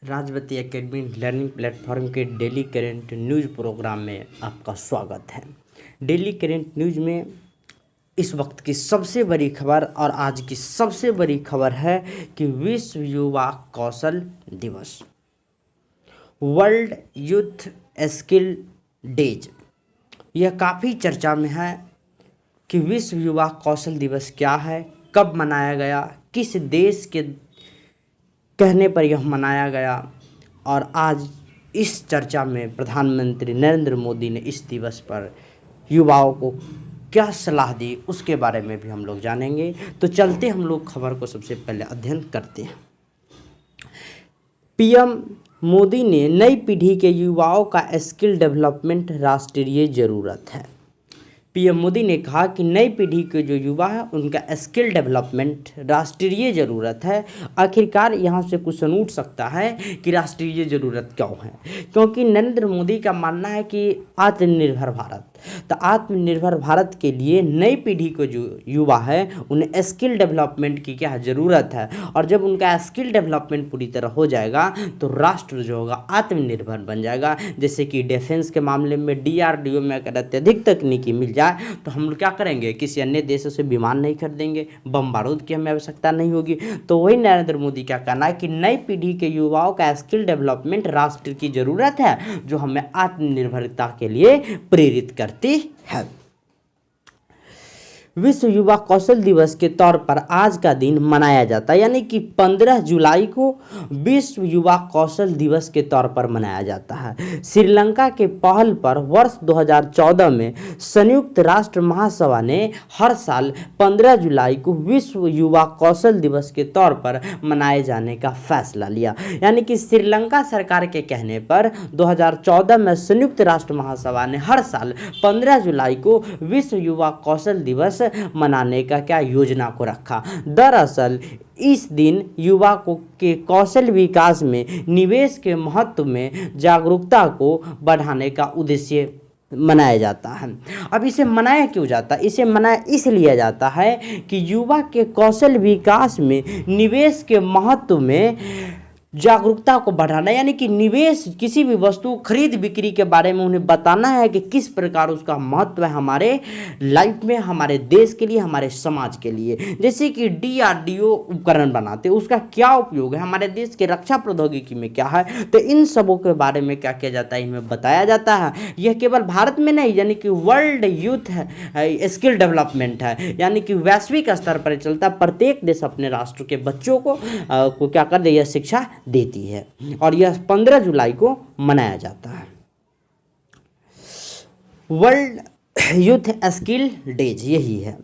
Rajwati academy learning platform के daily current news programme में आपका स्वागत है। डेली करेंट न्यूज़ में इस वक्त की सबसे बड़ी खबर और आज की सबसे बड़ी खबर है कि विश्व युवा कौशल दिवस, वर्ल्ड यूथ स्किल डेज। यह काफ़ी चर्चा में है कि विश्व युवा कौशल दिवस क्या है, कब मनाया गया, किस देश के कहने पर यह मनाया गया। और आज इस चर्चा में प्रधानमंत्री नरेंद्र मोदी ने इस दिवस पर युवाओं को क्या सलाह दी, उसके बारे में भी हम लोग जानेंगे। तो चलते हम लोग खबर को सबसे पहले अध्ययन करते हैं। पीएम मोदी ने नई पीढ़ी के युवाओं का स्किल डेवलपमेंट राष्ट्रीय ज़रूरत है। पीएम मोदी ने कहा कि नई पीढ़ी के जो युवा है उनका स्किल डेवलपमेंट राष्ट्रीय ज़रूरत है। आखिरकार यहाँ से क्वेश्चन उठ सकता है कि राष्ट्रीय ज़रूरत क्यों है, क्योंकि नरेंद्र मोदी का मानना है कि आत्मनिर्भर भारत, तो आत्मनिर्भर भारत के लिए नई पीढ़ी को जो युवा है उन्हें स्किल डेवलपमेंट की क्या ज़रूरत है। और जब उनका स्किल डेवलपमेंट पूरी तरह हो जाएगा तो राष्ट्र जो होगा आत्मनिर्भर बन जाएगा। जैसे कि डिफेंस के मामले में DRDO में अगर अत्यधिक तकनीकी मिल जाए तो हम लोग क्या करेंगे, किसी अन्य देशों से विमान नहीं खरीदेंगे, बम बारूद की हमें आवश्यकता नहीं होगी। तो वही नरेंद्र मोदी क्या कहना है कि नई पीढ़ी के युवाओं का स्किल डेवलपमेंट राष्ट्र की ज़रूरत है, जो हमें आत्मनिर्भरता के लिए प्रेरित करती है। विश्व युवा कौशल दिवस के तौर पर आज का दिन मनाया जाता है, यानी कि 15 जुलाई को विश्व युवा कौशल दिवस के तौर पर मनाया जाता है। श्रीलंका के पहल पर वर्ष 2014 में संयुक्त राष्ट्र महासभा ने हर साल 15 जुलाई को विश्व युवा कौशल दिवस के तौर पर मनाए जाने का फैसला लिया। यानी कि श्रीलंका सरकार के कहने पर 2014 में संयुक्त राष्ट्र महासभा ने हर साल 15 जुलाई को विश्व युवा कौशल दिवस मनाने का क्या योजना को रखा। दरअसल इस दिन युवा को के कौशल विकास में निवेश के महत्व में जागरूकता को बढ़ाने का उद्देश्य मनाया जाता है। अब इसे मनाया क्यों जाता है? इसे मनाया इसलिए जाता है कि युवा के कौशल विकास में निवेश के महत्व में जागरूकता को बढ़ाना, यानी कि निवेश किसी भी वस्तु खरीद बिक्री के बारे में उन्हें बताना है कि किस प्रकार उसका महत्व है हमारे लाइफ में, हमारे देश के लिए, हमारे समाज के लिए। जैसे कि DRDO उपकरण बनाते हैं, उसका क्या उपयोग है, हमारे देश के रक्षा प्रौद्योगिकी में क्या है, तो इन सबों के बारे में क्या किया जाता है, इनमें बताया जाता है। यह केवल भारत में नहीं, यानी कि वर्ल्ड यूथ स्किल डेवलपमेंट है, यानी कि वैश्विक स्तर पर चलता है। प्रत्येक देश अपने राष्ट्र के बच्चों को क्या कर दे, यह शिक्षा देती है और यह 15 जुलाई को मनाया जाता है। वर्ल्ड यूथ स्किल डेज यही है।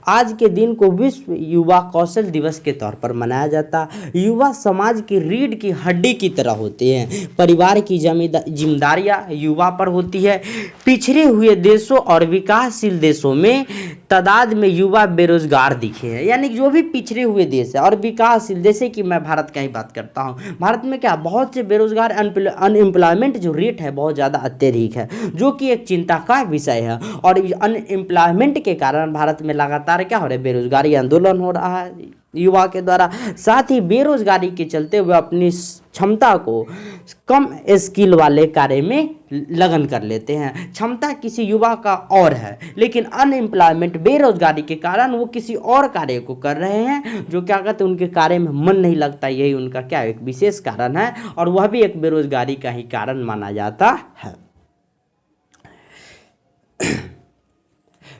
आज के दिन को विश्व युवा कौशल दिवस के तौर पर मनाया जाता। युवा समाज की रीढ़ की हड्डी की तरह होते हैं। परिवार की जिम्मेदारियां युवा पर होती है। पिछड़े हुए देशों और विकासशील देशों में तादाद में युवा बेरोजगार दिखे हैं, यानी जो भी पिछड़े हुए देश है और विकासशील, जैसे कि मैं भारत का ही बात करता हूँ, भारत में क्या बहुत से बेरोजगार, अनएम्प्लॉयमेंट जो रेट है बहुत ज़्यादा अत्यधिक है, जो कि एक चिंता का विषय है। और अनएम्प्लॉयमेंट के कारण भारत में लगातार क्या हो रहा है, बेरोजगारी आंदोलन हो रहा है युवा के द्वारा। साथ ही बेरोजगारी के चलते हुए अपनी क्षमता को कम स्किल वाले कार्य में लगन कर लेते हैं। क्षमता किसी युवा का और है, लेकिन अनएम्प्लॉयमेंट, बेरोजगारी के कारण वो किसी और कार्य को कर रहे हैं, जो क्या कहते हैं उनके कार्य में मन नहीं लगता। यही उनका क्या एक विशेष कारण है और वह भी एक बेरोजगारी का ही कारण माना जाता है।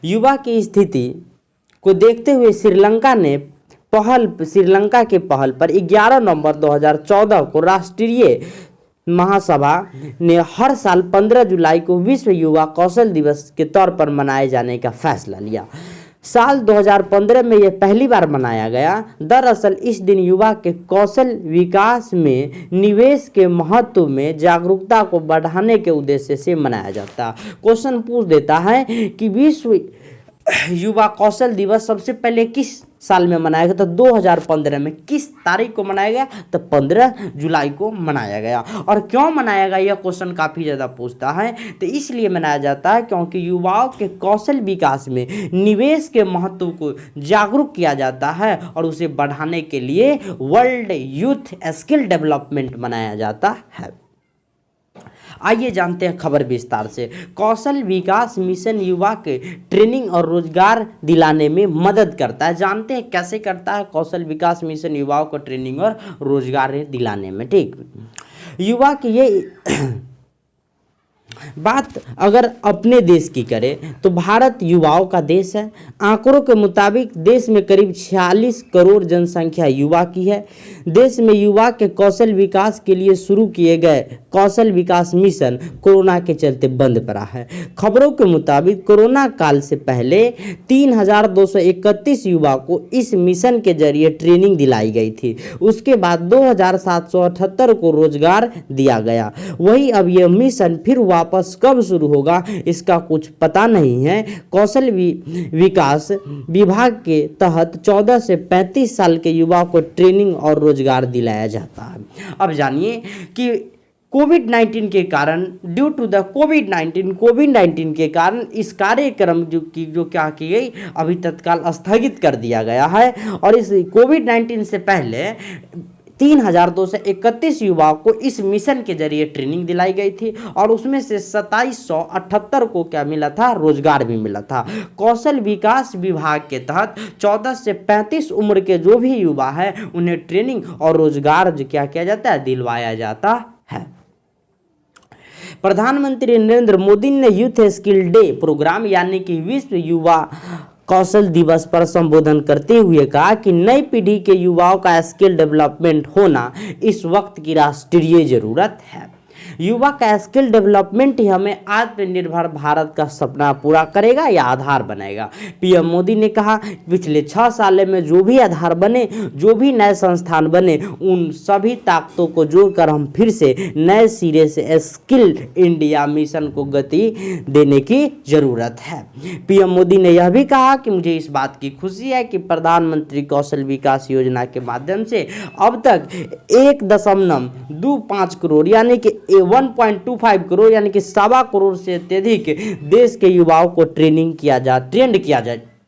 युवा की स्थिति को देखते हुए श्रीलंका के पहल पर 11 नवंबर 2014 को राष्ट्रीय महासभा ने हर साल 15 जुलाई को विश्व युवा कौशल दिवस के तौर पर मनाए जाने का फैसला लिया। साल 2015 में यह पहली बार मनाया गया। दरअसल इस दिन युवा के कौशल विकास में निवेश के महत्व में जागरूकता को बढ़ाने के उद्देश्य से मनाया जाता है। क्वेश्चन पूछ देता है कि विश्व युवा कौशल दिवस सबसे पहले किस साल में मनाया गया? तो 2015 में। किस तारीख को मनाया गया? तो 15 जुलाई को मनाया गया। और क्यों मनाया गया, यह क्वेश्चन काफ़ी ज़्यादा पूछता है। तो इसलिए मनाया जाता है क्योंकि युवाओं के कौशल विकास में निवेश के महत्व को जागरूक किया जाता है और उसे बढ़ाने के लिए वर्ल्ड यूथ स्किल डेवलपमेंट मनाया जाता है। आइए जानते हैं खबर विस्तार से। कौशल विकास मिशन युवा के ट्रेनिंग और रोजगार दिलाने में मदद करता है। जानते हैं कैसे करता है कौशल विकास मिशन युवाओं को ट्रेनिंग और रोजगार दिलाने में। ठीक, युवा के ये बात अगर अपने देश की करें तो भारत युवाओं का देश है। आंकड़ों के मुताबिक देश में करीब 46 करोड़ जनसंख्या युवा की है। देश में युवा के कौशल विकास के लिए शुरू किए गए कौशल विकास मिशन कोरोना के चलते बंद पड़ा है। खबरों के मुताबिक कोरोना काल से पहले 3,231 युवा को इस मिशन के जरिए ट्रेनिंग दिलाई गई थी। उसके बाद 2,778 को रोजगार दिया गया। वही अब यह मिशन फिर वापस कब शुरू होगा इसका कुछ पता नहीं है। कौशल विकास विभाग के तहत 14 से 35 साल के युवाओं को ट्रेनिंग और रोजगार दिलाया जाता है। अब जानिए कि कोविड-19 के कारण, ड्यू टू द कोविड-19 के कारण इस कार्यक्रम जो क्या की गई, अभी तत्काल स्थगित कर दिया गया है। और इस कोविड-19 से पहले 3,231 युवाओं को इस मिशन के जरिए ट्रेनिंग दिलाई गई थी और उसमें से 2,778 को क्या मिला था? रोजगार भी मिला था। कौशल विकास विभाग के तहत 14 से 35 उम्र के जो भी युवा है उन्हें ट्रेनिंग और रोजगार जो क्या किया जाता है? दिलवाया जाता है। प्रधानमंत्री नरेंद्र मोदी ने यूथ स्किल डे प्रोग्राम यानी कि विश्व युवा कौशल दिवस पर संबोधन करते हुए कहा कि नई पीढ़ी के युवाओं का स्किल डेवलपमेंट होना इस वक्त की राष्ट्रीय जरूरत है। युवा का स्किल डेवलपमेंट ही हमें आत्मनिर्भर भारत का सपना पूरा करेगा या आधार बनेगा। पीएम मोदी ने कहा पिछले 6 साल में जो भी आधार बने, जो भी नए संस्थान बने, उन सभी ताकतों को जोड़कर हम फिर से नए सिरे से स्किल इंडिया मिशन को गति देने की जरूरत है। पीएम मोदी ने यह भी कहा कि मुझे इस बात की खुशी है कि प्रधानमंत्री कौशल विकास योजना के माध्यम से अब तक 1.25 करोड़ यानी कि 1.25 करोड़ यानी कि 1.25 करोड़ से अत्यधिक देश के युवाओं को ट्रेंड किया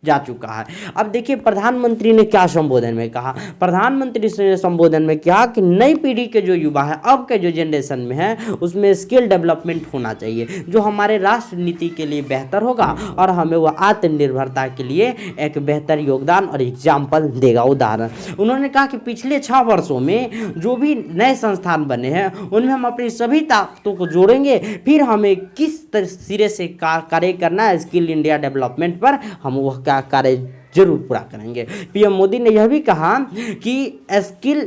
जा चुका है। अब देखिए प्रधानमंत्री ने क्या संबोधन में कहा। प्रधानमंत्री ने संबोधन में कहा कि नई पीढ़ी के जो युवा है, अब के जो जनरेशन में है, उसमें स्किल डेवलपमेंट होना चाहिए जो हमारे राष्ट्र नीति के लिए बेहतर होगा और हमें वह आत्मनिर्भरता के लिए एक बेहतर योगदान और एग्जाम्पल देगा। उदाहरण उन्होंने कहा कि पिछले 6 वर्षों में जो भी नए संस्थान बने हैं उनमें हम अपनी सभी ताकतों को जोड़ेंगे, फिर हमें किस सिरे से कार्य करना है स्किल इंडिया डेवलपमेंट पर, हम वह कार्य जरूर पूरा करेंगे। पीएम मोदी ने यह भी कहा कि स्किल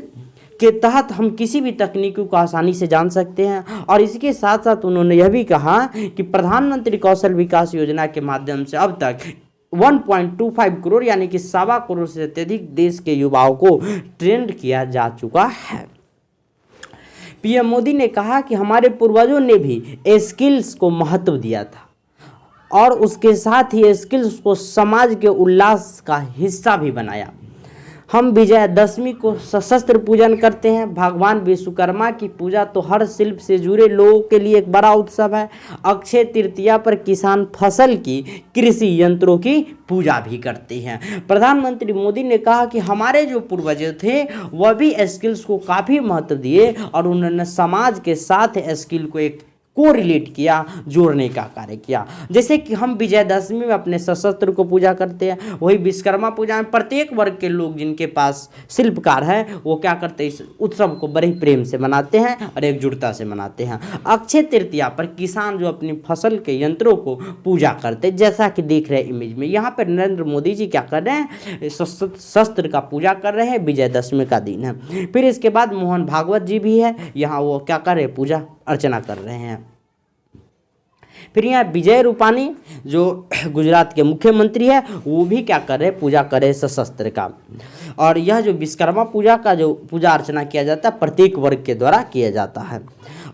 के तहत हम किसी भी तकनीकी को आसानी से जान सकते हैं और इसके साथ साथ उन्होंने यह भी कहा कि प्रधानमंत्री कौशल विकास योजना के माध्यम से अब तक 1.25 करोड़ यानी कि 1.25 करोड़ से अत्यधिक देश के युवाओं को ट्रेंड किया जा चुका है। पीएम मोदी ने कहा कि हमारे पूर्वजों ने भी स्किल्स को महत्व दिया था और उसके साथ ही स्किल्स को समाज के उल्लास का हिस्सा भी बनाया। हम विजयादशमी को सशस्त्र पूजन करते हैं। भगवान विश्वकर्मा की पूजा तो हर शिल्प से जुड़े लोगों के लिए एक बड़ा उत्सव है। अक्षय तृतीया पर किसान फसल की कृषि यंत्रों की पूजा भी करते हैं। प्रधानमंत्री मोदी ने कहा कि हमारे जो पूर्वज थे वह भी स्किल्स को काफ़ी महत्व दिए और उन्होंने समाज के साथ स्किल को एक को रिलेट किया, जोड़ने का कार्य किया। जैसे कि हम विजयदशमी में अपने सशस्त्र को पूजा करते हैं, वही विश्वकर्मा पूजा में प्रत्येक वर्ग के लोग जिनके पास शिल्पकार है वो क्या करते हैं, इस उत्सव को बड़े प्रेम से मनाते हैं और एकजुटता से मनाते हैं। अक्षय तृतीया पर किसान जो अपनी फसल के यंत्रों को पूजा करते हैं, जैसा कि देख रहे हैं इमेज में, यहाँ पर नरेंद्र मोदी जी क्या कर रहे हैं, शस्त्र का पूजा कर रहे हैं। विजयदशमी का दिन है। फिर इसके बाद मोहन भागवत जी भी है, यहाँ वो क्या कर रहे हैं, पूजा अर्चना कर रहे हैं। फिर यहाँ विजय रूपानी जो गुजरात के मुख्यमंत्री है वो भी क्या कर रहे हैं, पूजा कर रहे हैं सशस्त्र का। और यह जो विश्वकर्मा पूजा का जो पूजा अर्चना किया जाता है प्रत्येक वर्ग के द्वारा किया जाता है।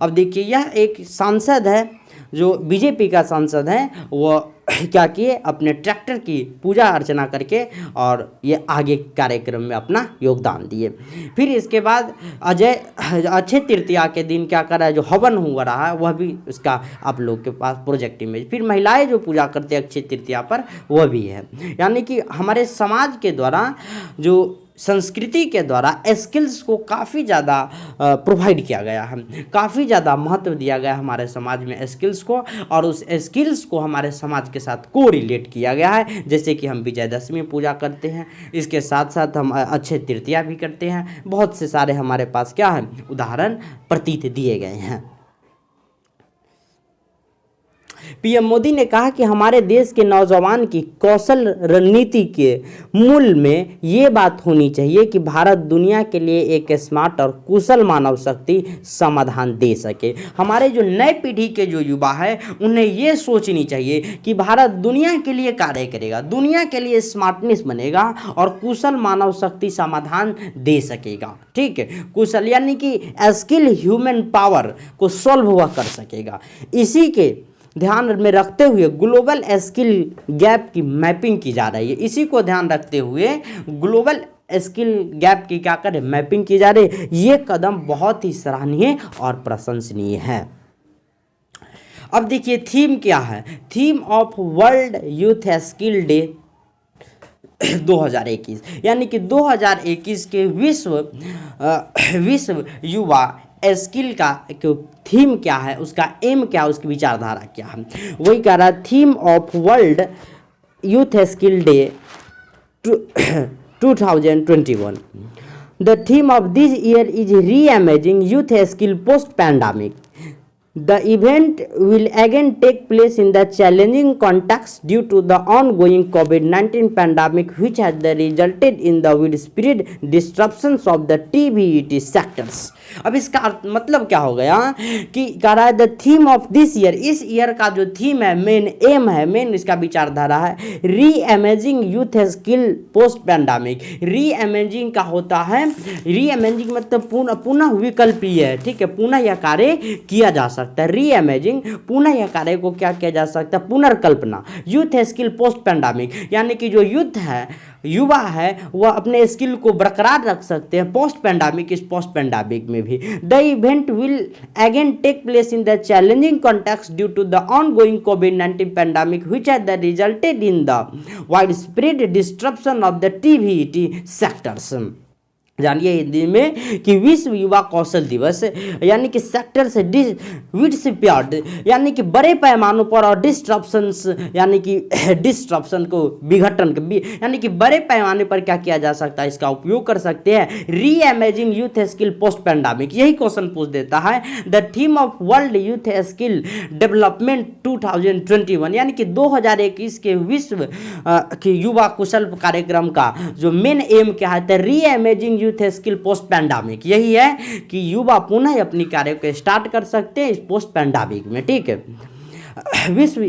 अब देखिए यह एक सांसद है जो बीजेपी का सांसद हैं वो क्या किए, अपने ट्रैक्टर की पूजा अर्चना करके और ये आगे कार्यक्रम में अपना योगदान दिए। फिर इसके बाद अक्षय तृतीया के दिन क्या कर रहा है, जो हवन हुआ रहा है वह भी इसका आप लोग के पास प्रोजेक्ट इमेज। फिर महिलाएं जो पूजा करते हैं अक्षय तृतीया पर वह भी है। यानी कि हमारे समाज के द्वारा जो संस्कृति के द्वारा स्किल्स को काफ़ी ज़्यादा प्रोवाइड किया गया है, काफ़ी ज़्यादा महत्व दिया गया हमारे समाज में स्किल्स को, और उस स्किल्स को हमारे समाज के साथ को रिलेट किया गया है। जैसे कि हम विजयदशमी पूजा करते हैं, इसके साथ साथ हम अक्षय तृतीया भी करते हैं। बहुत से सारे हमारे पास क्या है उदाहरण प्रतीत दिए गए हैं। पीएम मोदी ने कहा कि हमारे देश के नौजवान की कौशल रणनीति के मूल में ये बात होनी चाहिए कि भारत दुनिया के लिए एक स्मार्ट और कुशल मानव शक्ति समाधान दे सके। हमारे जो नए पीढ़ी के जो युवा है उन्हें ये सोचनी चाहिए कि भारत दुनिया के लिए कार्य करेगा, दुनिया के लिए स्मार्टनेस बनेगा और कुशल मानव शक्ति समाधान दे सकेगा। ठीक है, कुशल यानी कि स्किल ह्यूमन पावर को सॉल्व हुआ कर सकेगा। इसी के ध्यान में रखते हुए ग्लोबल स्किल गैप की मैपिंग की जा रही है। इसी को ध्यान रखते हुए ग्लोबल स्किल गैप की क्या करें मैपिंग की जा रही है। ये कदम बहुत ही सराहनीय और प्रशंसनीय है। अब देखिए थीम क्या है, theme of World Youth Skill Day 2021, यानी कि 2021 के विश्व युवा स्किल का थीम क्या है, उसका एम क्या है, उसकी विचारधारा क्या है, वही कह रहा है theme of World Youth Skill Day 2021। The theme of this year is reimagining youth skill post pandemic. The event will again take place in the challenging context due to the ongoing COVID-19 pandemic, which has resulted in the widespread disruptions of the TBET sectors. अब इसका मतलब क्या हो गया कि कह रहा है the theme of this year, इस ईयर का जो थीम है, मेन एम है, मेन इसका विचारधारा है री imaging youth skill post pandemic. री इमेजिंग का होता है, री इमेजिंग मतलब पुनः विकल्पीय है। ठीक है, पुनः यह कार्य किया जा सकता है। री इमेजिंग पुनः यह कार्य को क्या किया जा सकता है, पुनर्कल्पना। यूथ स्किल पोस्ट पैंडेमिक यानी कि जो युद्ध है, युवा है, वह अपने स्किल को बरकरार रख सकते हैं पोस्ट पैंडेमिक, इस पोस्ट पैंडेमिक में भी। The event will again take place in the challenging context due to the ongoing कोविड-19 pandemic which has resulted in the wide spread disruption of the टीबीईटी सेक्टर्स। जानिए हिंदी में कि विश्व युवा कौशल दिवस यानी कि सेक्टर से डिस्ट्रिब्यूट यानी कि बड़े पैमानों पर और डिस्ट्रप्शंस यानी कि डिस्ट्रप्शन को विघटन यानी कि बड़े पैमाने पर क्या किया जा सकता है, इसका उपयोग कर सकते हैं। री imaging youth skill post pandemic, यही क्वेश्चन पूछ देता है। The theme of World Youth skill development 2021 यानी कि 2021 के विश्व के युवा कुशल कार्यक्रम का जो मेन एम क्या है, री imaging youth skill post pandemic, यही है कि युवा पुनः अपनी कार्य को स्टार्ट कर सकते हैं इस पोस्ट पैंडेमिक में। ठीक है, विश्व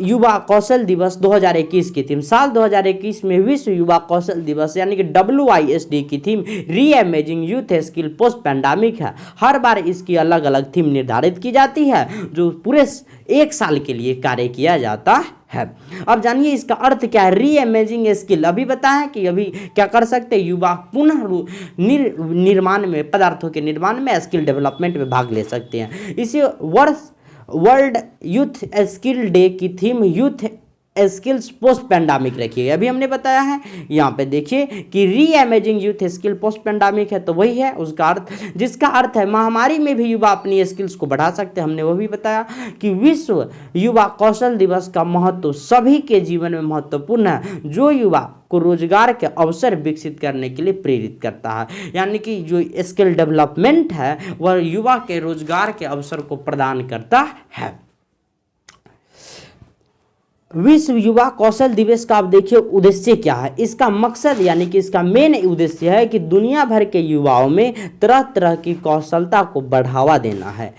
युवा कौशल दिवस 2021 की थीम, साल 2021 में विश्व युवा कौशल दिवस यानी कि WISD की थीम री imaging youth skill post pandemic है। हर बार इसकी अलग अलग थीम निर्धारित की जाती है जो पूरे एक साल के लिए कार्य किया जाता है। अब जानिए इसका अर्थ क्या है, री इमेजिंग स्किल। अभी बताया कि अभी क्या कर सकते हैं, युवा पुनः निर्माण में, पदार्थों के निर्माण में, स्किल डेवलपमेंट में भाग ले सकते हैं। इसी वर्ष वर्ल्ड यूथ स्किल डे की theme youth skills post pandemic रखी है। अभी हमने बताया है, यहाँ पे देखिए कि री imaging youth skill post pandemic है तो वही है उसका अर्थ, जिसका अर्थ है महामारी में भी युवा अपनी स्किल्स को बढ़ा सकते हैं। हमने वो भी बताया कि विश्व युवा कौशल दिवस का महत्व सभी के जीवन में महत्वपूर्ण है, जो युवा को रोजगार के अवसर विकसित करने के लिए प्रेरित करता है। यानी कि जो स्किल डेवलपमेंट है वह युवा के रोजगार के अवसर को प्रदान करता है। विश्व युवा कौशल दिवस का आप देखिए उद्देश्य क्या है। इसका मकसद यानी कि इसका मेन उद्देश्य है कि दुनिया भर के युवाओं में तरह तरह की कौशलता को बढ़ावा देना है,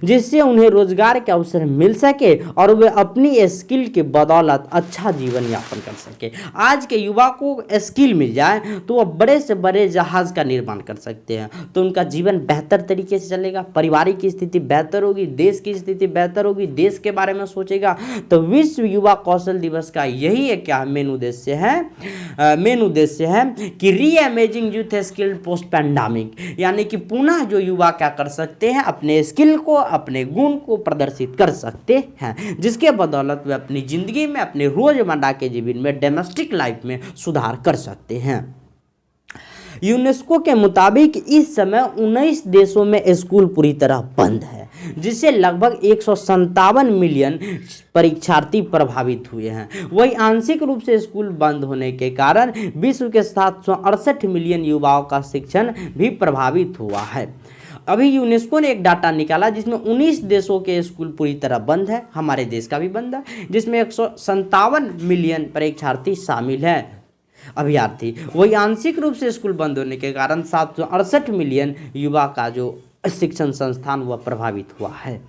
जिससे उन्हें रोजगार के अवसर मिल सके और वे अपनी स्किल के बदौलत अच्छा जीवन यापन कर सके। आज के युवा को स्किल मिल जाए तो वह बड़े से बड़े जहाज का निर्माण कर सकते हैं, तो उनका जीवन बेहतर तरीके से चलेगा, पारिवारिक की स्थिति बेहतर होगी, देश की स्थिति बेहतर होगी, देश के बारे में सोचेगा। तो विश्व युवा कौशल दिवस का यही एक क्या मेन उद्देश्य है कि री imaging youth skill post pandemic, यानी कि पुनः जो युवा क्या कर सकते हैं, अपने स्किल को, अपने गुण को प्रदर्शित कर सकते हैं, जिसके बदौलत वे अपनी जिंदगी में, अपने रोजमर्रा के जीवन में, डोमेस्टिक लाइफ में सुधार कर सकते हैं। यूनेस्को के मुताबिक इस समय 19 देशों में स्कूल पूरी तरह बंद है, जिससे लगभग 157 मिलियन परीक्षार्थी प्रभावित हुए हैं। वही आंशिक रूप से स्कूल बंद होने के कारण विश्व के 768 मिलियन युवाओं का शिक्षण भी प्रभावित हुआ है। अभी यूनेस्को ने एक डाटा निकाला जिसमें 19 देशों के स्कूल पूरी तरह बंद है, हमारे देश का भी बंद है, जिसमें 157 मिलियन परीक्षार्थी शामिल हैं, अभ्यर्थी। वही आंशिक रूप से स्कूल बंद होने के कारण 768 मिलियन युवा का जो शिक्षण संस्थान वह प्रभावित हुआ है।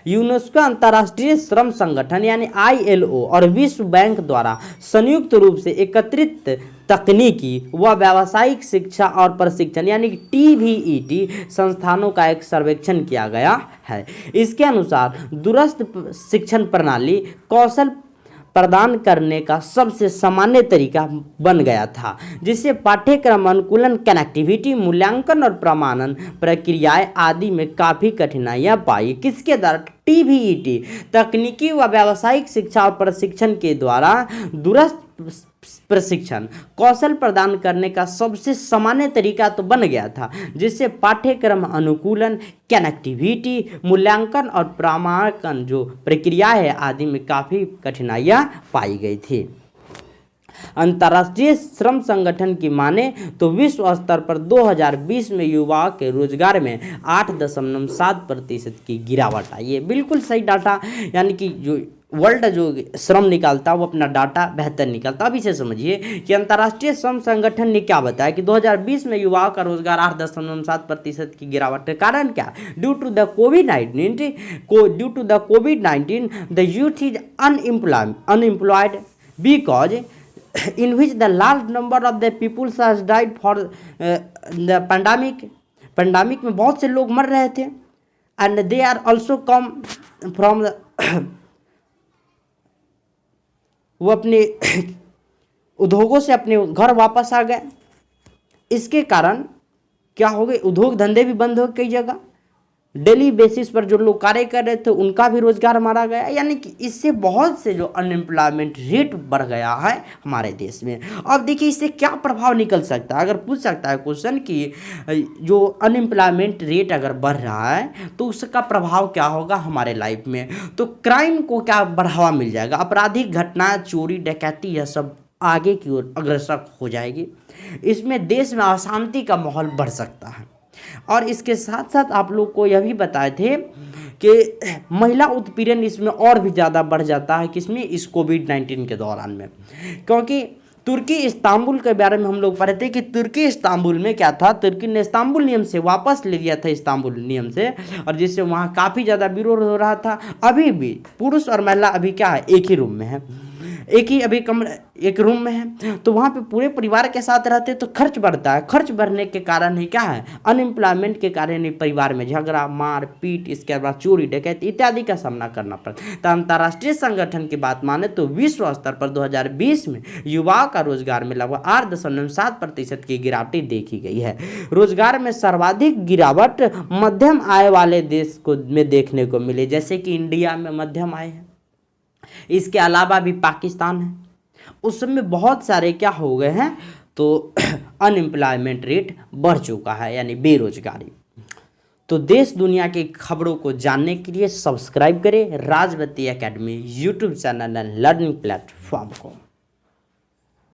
यूनेस्को अंतर्राष्ट्रीय श्रम संगठन यानी ILO और विश्व बैंक द्वारा संयुक्त रूप से एकत्रित तकनीकी व व्यावसायिक शिक्षा और प्रशिक्षण यानी TVET संस्थानों का एक सर्वेक्षण किया गया है। इसके अनुसार दूरस्थ शिक्षण प्रणाली कौशल प्रदान करने का सबसे सामान्य तरीका बन गया था, जिससे पाठ्यक्रम अनुकूलन, कनेक्टिविटी, मूल्यांकन और प्रमाणन प्रक्रियाएं आदि में काफ़ी कठिनाइयां पाई। किसके द्वारा? TVET तकनीकी व व्यावसायिक शिक्षा और प्रशिक्षण के द्वारा दूरस्थ प्रशिक्षण कौशल प्रदान करने का सबसे सामान्य तरीका तो बन गया था, जिससे पाठ्यक्रम अनुकूलन, कनेक्टिविटी, मूल्यांकन और प्रमाणन जो प्रक्रिया है आदि में काफ़ी कठिनाइयां पाई गई थी। अंतर्राष्ट्रीय श्रम संगठन की माने तो विश्व स्तर पर 2020 में युवाओं के रोजगार में 8.7% की गिरावट आई है। बिल्कुल सही डाटा, यानी कि जो वर्ल्ड जो श्रम निकालता है वो अपना डाटा बेहतर निकालता है। अब इसे समझिए कि अंतर्राष्ट्रीय श्रम संगठन ने क्या बताया कि 2020 में युवाओं का रोजगार 8.7% की गिरावट का कारण क्या? ड्यू टू द कोविड-19 the youth is unemployed because in which the large number of the people has died for the pandemic में बहुत से लोग मर रहे थे, and they are also come from the वो अपने उद्योगों से अपने घर वापस आ गए। इसके कारण क्या हो गए? उद्योग धंधे भी बंद हो कई जगह, डेली बेसिस पर जो लोग कार्य कर रहे थे उनका भी रोजगार मारा गया, यानी कि इससे बहुत से जो अनएम्प्लॉयमेंट रेट बढ़ गया है हमारे देश में। अब देखिए इससे क्या प्रभाव निकल सकता है, अगर पूछ सकता है क्वेश्चन कि जो अनएम्प्लॉयमेंट रेट अगर बढ़ रहा है तो उसका प्रभाव क्या होगा हमारे लाइफ में? तो क्राइम को क्या बढ़ावा मिल जाएगा, आपराधिक घटनाएं, चोरी डकैती यह सब आगे की ओर अग्रसर हो जाएगी। इसमें देश में अशांति का माहौल बढ़ सकता है। और इसके साथ साथ आप लोग को यह भी बताए थे कि महिला उत्पीड़न इसमें और भी ज़्यादा बढ़ जाता है, किसमें? इस कोविड-19 के दौरान में। क्योंकि तुर्की इस्तांबुल के बारे में हम लोग पढ़े थे कि तुर्की इस्तांबुल में क्या था, तुर्की ने इस्तांबुल नियम से वापस ले लिया था, इस्तांबुल नियम से, और जिससे वहाँ काफ़ी ज़्यादा विरोध हो रहा था। अभी भी पुरुष और महिला अभी क्या है, एक ही रूम में है, एक ही अभी एक रूम में है, तो वहाँ पे पूरे परिवार के साथ रहते तो खर्च बढ़ता है। खर्च बढ़ने के कारण ही क्या है, अनएम्प्लॉयमेंट के कारण ही परिवार में झगड़ा, मार पीट, इसके बाद चोरी डकैती इत्यादि का सामना करना पड़ता है। तो अंतर्राष्ट्रीय संगठन की बात माने तो विश्व स्तर पर 2020 में युवाओं का रोजगार में लगभग 8.7% की गिरावट देखी गई है। रोजगार में सर्वाधिक गिरावट मध्यम आय वाले देश को में देखने को मिले, जैसे कि इंडिया में मध्यम आय है, इसके अलावा भी पाकिस्तान है, उस समय बहुत सारे क्या हो गए हैं, तो अनएम्प्लॉयमेंट रेट बढ़ चुका है, यानी बेरोजगारी। तो देश दुनिया की खबरों को जानने के लिए सब्सक्राइब करें Rajwati academy YouTube channel and learning platform को।